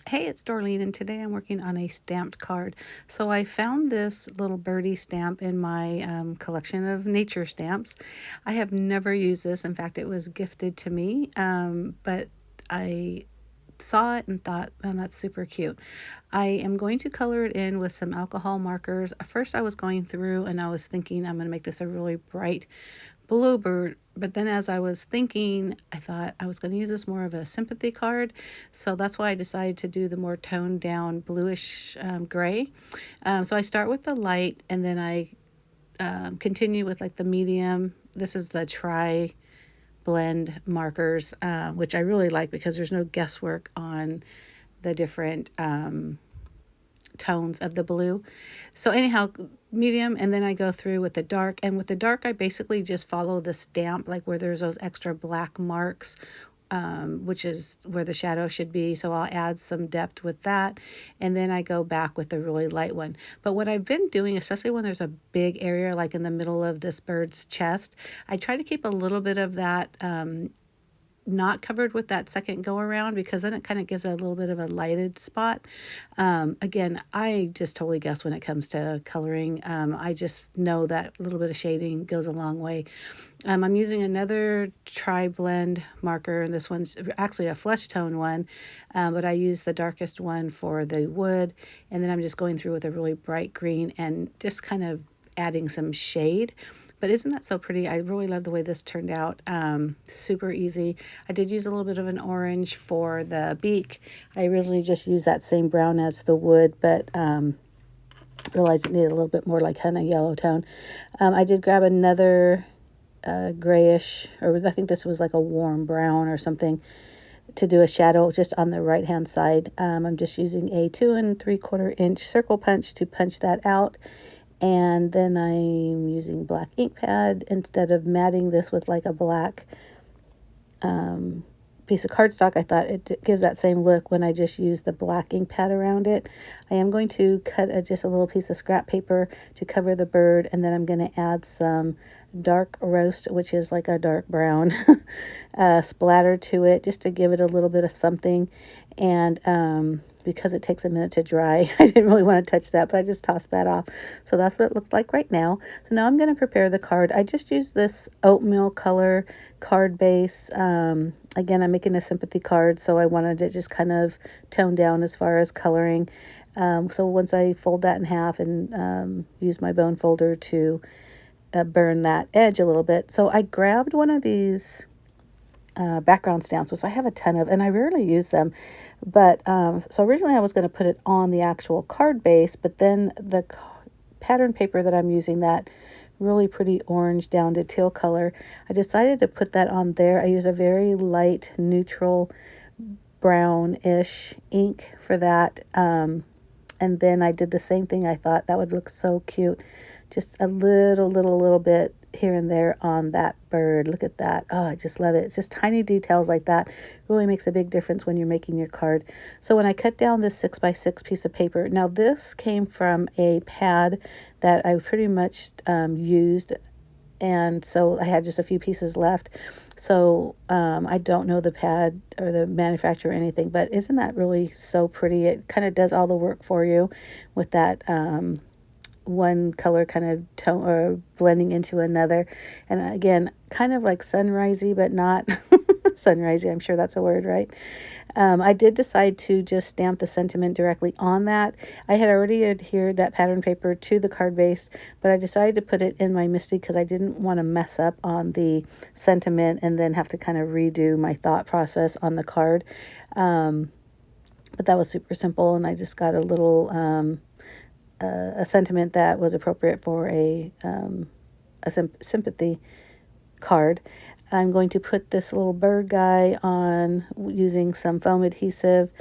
Hey, it's Dorleen, and today I'm working on a stamped card. So I found this little birdie stamp in my collection of nature stamps. I have never used this. In fact, it was gifted to me, but I saw it and thought, man, that's super cute. I am going to color it in with some alcohol markers. First, I was going through and I was thinking I'm going to make this a really bright bluebird. But then as I was thinking, I thought I was going to use this more of a sympathy card. So that's why I decided to do the more toned down bluish gray. So I start with the light and then I continue with like the medium. This is the tri blend markers, which I really like because there's no guesswork on the different tones of the blue. So anyhow, medium, and then I go through with the dark. And with the dark, I basically just follow the stamp, like where there's those extra black marks, which is where the shadow should be. So I'll add some depth with that. And then I go back with the really light one. But what I've been doing, especially when there's a big area like in the middle of this bird's chest, I try to keep a little bit of that not covered with that second go around, because then it kind of gives a little bit of a lighted spot. Again, I just totally guess when it comes to coloring. I just know that a little bit of shading goes a long way. I'm using another tri-blend marker, and this one's actually a flesh tone one, but I use the darkest one for the wood, and then I'm just going through with a really bright green and just kind of adding some shade. But isn't that so pretty? I really love the way this turned out. Super easy. I did use a little bit of an orange for the beak. I originally just used that same brown as the wood, but realized it needed a little bit more like honey yellow tone. I did grab another grayish, or I think this was like a warm brown or something, to do a shadow just on the right hand side. I'm just using a 2 3/4 inch circle punch to punch that out. And then I'm using black ink pad instead of matting this with like a black piece of cardstock. I thought it gives that same look when I just use the black ink pad around it. I am going to cut just a little piece of scrap paper to cover the bird, and then I'm going to add some dark roast, which is like a dark brown splatter to it, just to give it a little bit of something. And because it takes a minute to dry, I didn't really want to touch that, but I just tossed that off. So that's what it looks like right now. So now I'm going to prepare the card. I just used this oatmeal color card base. Again, I'm making a sympathy card, so I wanted it just kind of toned down as far as coloring. So once I fold that in half and use my bone folder to burn that edge a little bit. So I grabbed one of these background stamps, which I have a ton of, and I rarely use them. But so originally I was going to put it on the actual card base, but then the pattern paper that I'm using, that really pretty orange down to teal color, I decided to put that on there. I use a very light neutral brownish ink for that. And then I did the same thing. I thought that would look so cute. Just a little bit here and there on that bird. Look at that. Oh, I just love it. It's just tiny details like that really makes a big difference when you're making your card. So when I cut down this 6x6 piece of paper, now this came from a pad that I pretty much used, and so I had just a few pieces left. So I don't know the pad or the manufacturer or anything, but isn't that really so pretty? It kind of does all the work for you with that one color kind of tone or blending into another. And again, kind of like sunrisey, but not sunrisey. I'm sure that's a word, right? I did decide to just stamp the sentiment directly on that. I had already adhered that pattern paper to the card base, but I decided to put it in my MISTI because I didn't want to mess up on the sentiment and then have to kind of redo my thought process on the card. But that was super simple, and I just got a little a sentiment that was appropriate for a sympathy card. I'm going to put this little bird guy on using some foam adhesive,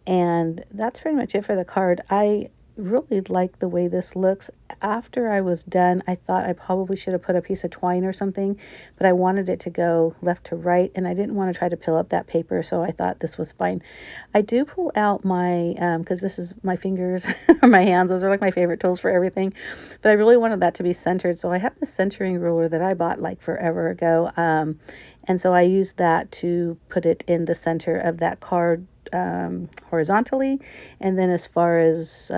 and that's pretty much it for the card. I really like the way this looks. After I was done, I thought I probably should have put a piece of twine or something, but I wanted it to go left to right, and I didn't want to try to peel up that paper, so I thought this was fine. I do pull out my, because this is my fingers or my hands. Those are like my favorite tools for everything, but I really wanted that to be centered, so I have the centering ruler that I bought like forever ago, and so I used that to put it in the center of that card horizontally, and then as far as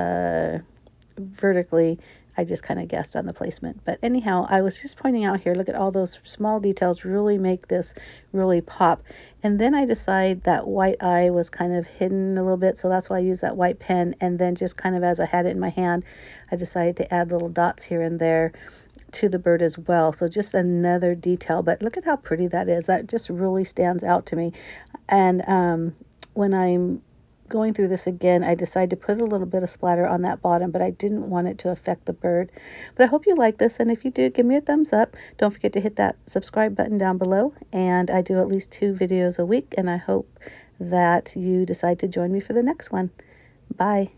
vertically, I just kind of guessed on the placement. But anyhow, I was just pointing out here, look at all those small details really make this really pop. And then I decide that white eye was kind of hidden a little bit, so that's why I use that white pen. And then just kind of as I had it in my hand, I decided to add little dots here and there to the bird as well. So just another detail, but look at how pretty that is. That just really stands out to me. And when I'm going through this again, I decided to put a little bit of splatter on that bottom, but I didn't want it to affect the bird. But I hope you like this, and if you do, give me a thumbs up. Don't forget to hit that subscribe button down below, and I do at least 2 videos a week, and I hope that you decide to join me for the next one. Bye.